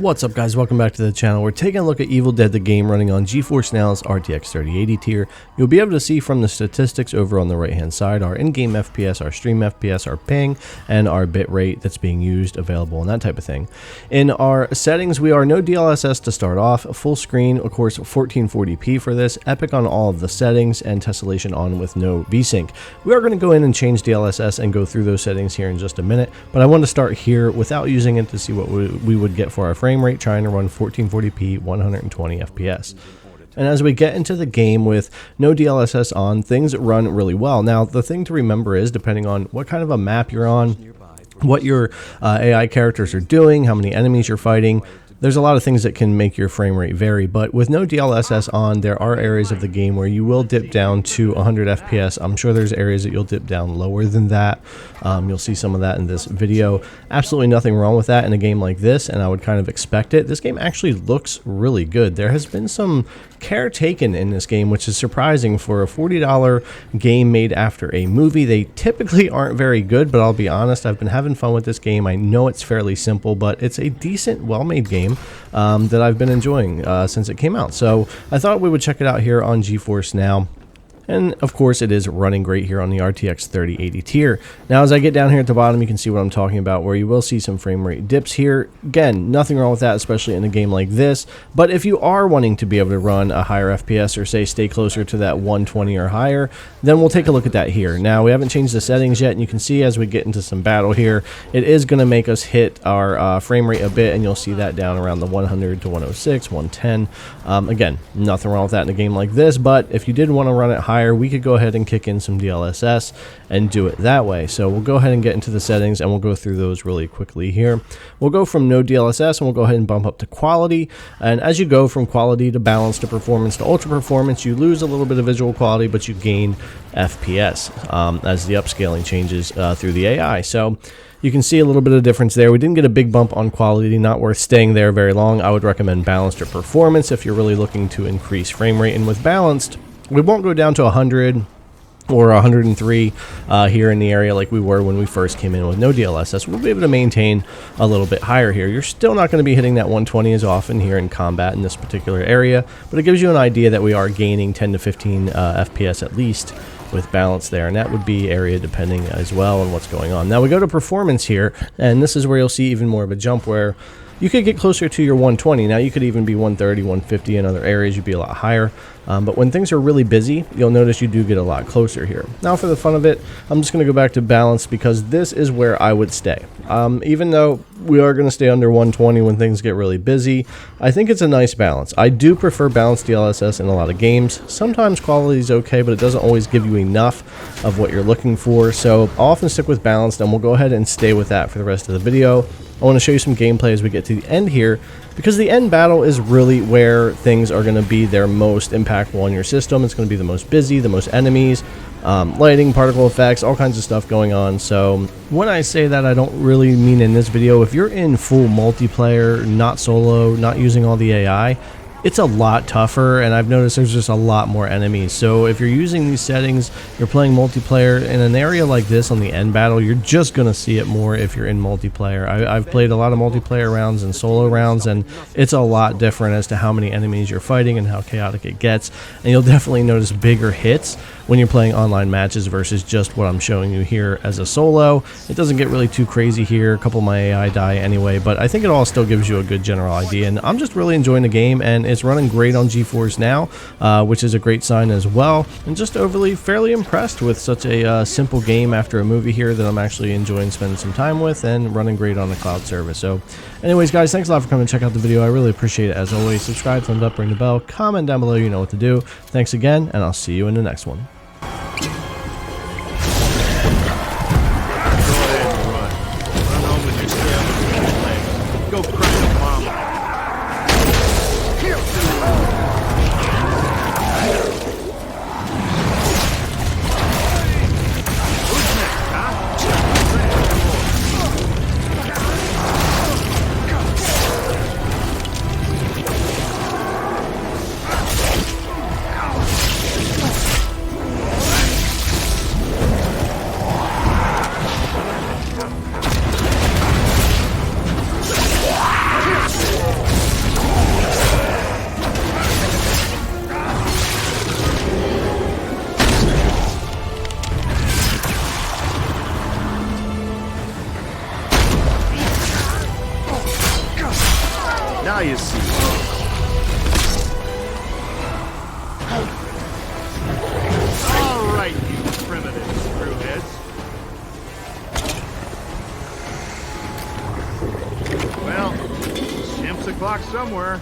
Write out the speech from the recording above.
What's up guys, welcome back to the channel. We're taking a look at Evil Dead the game running on GeForce Now's RTX 3080 tier. You'll be able to see from the statistics over on the right hand side our in-game FPS, our stream FPS, our ping, and our bitrate that's being used, available, and that type of thing. In our settings, we are no DLSS to start off, full screen, of course 1440p for this, epic on all of the settings, and tessellation on with no VSync. We are going to go in and change DLSS and go through those settings here in just a minute, but I want to start here without using it to see what we would get for our frame rate, trying to run 1440p 120 FPS. And as we get into the game with no DLSS on, things run really well. Now, the thing to remember is, depending on what kind of a map you're on, what your AI characters are doing, how many enemies you're fighting, there's a lot of things that can make your frame rate vary, but with no DLSS on, there are areas of the game where you will dip down to 100 FPS. I'm sure there's areas that you'll dip down lower than that. You'll see some of that in this video. Absolutely nothing wrong with that in a game like this, and I would kind of expect it. This game actually looks really good. There has been some care taken in this game, which is surprising for a $40 game made after a movie. They typically aren't very good, but I'll be honest, I've been having fun with this game. I know it's fairly simple, but it's a decent, well-made game that I've been enjoying since it came out. So I thought we would check it out here on GeForce Now. And of course it is running great here on the RTX 3080 tier. Now as I get down here at the bottom, you can see what I'm talking about, where you will see some frame rate dips here. Again, nothing wrong with that, especially in a game like this. But if you are wanting to be able to run a higher FPS, or say stay closer to that 120 or higher, then we'll take a look at that here. Now we haven't changed the settings yet, and you can see as we get into some battle here, it is going to make us hit our frame rate a bit, and you'll see that down around the 100 to 106, 110. Again, nothing wrong with that in a game like this, but if you did want to run it higher, we could go ahead and kick in some DLSS and do it that way. So we'll go ahead and get into the settings, and we'll go through those really quickly here. We'll go from no DLSS, and we'll go ahead and bump up to quality. And as you go from quality to balance to performance to ultra performance, you lose a little bit of visual quality, but you gain FPS as the upscaling changes through the AI. So you can see a little bit of difference there. We didn't get a big bump on quality, not worth staying there very long. I would recommend balanced or performance if you're really looking to increase frame rate. And with balanced, we won't go down to 100 or 103 here in the area like we were when we first came in with no DLSS. We'll be able to maintain a little bit higher here. You're still not going to be hitting that 120 as often here in combat in this particular area, but it gives you an idea that we are gaining 10 to 15 FPS at least with balance there, and that would be area depending as well on what's going on. Now we go to performance here, and this is where you'll see even more of a jump, where you could get closer to your 120. Now you could even be 130, 150 in other areas. You'd be a lot higher. But when things are really busy, you'll notice you do get a lot closer here. Now for the fun of it, I'm just going to go back to balance, because this is where I would stay. Even though we are going to stay under 120 when things get really busy, I think it's a nice balance. I do prefer balanced DLSS in a lot of games. Sometimes quality is okay, but it doesn't always give you enough of what you're looking for. So I'll often stick with balanced, and we'll go ahead and stay with that for the rest of the video. I want to show you some gameplay as we get to the end here, because the end battle is really where things are going to be their most impactful on your system. It's going to be the most busy, the most enemies, lighting, particle effects, all kinds of stuff going on. So when I say that, I don't really mean in this video. If you're in full multiplayer, not solo, not using all the AI, it's a lot tougher, and I've noticed there's just a lot more enemies. So if you're using these settings, you're playing multiplayer in an area like this on the end battle, you're just going to see it more if you're in multiplayer. I've played a lot of multiplayer rounds and solo rounds, and it's a lot different as to how many enemies you're fighting and how chaotic it gets. And you'll definitely notice bigger hits when you're playing online matches versus just what I'm showing you here as a solo. It doesn't get really too crazy here. A couple of my AI die anyway, but I think it all still gives you a good general idea. And I'm just really enjoying the game, and it's running great on GeForce Now, which is a great sign as well. And just overly fairly impressed with such a simple game after a movie here that I'm actually enjoying spending some time with, and running great on the cloud service. So anyways guys, thanks a lot for coming to check out the video. I really appreciate it as always. Subscribe, thumbs up, ring the bell, comment down below, you know what to do. Thanks again, and I'll see you in the next one. Go crush the bomb. Who's next, huh? clock somewhere.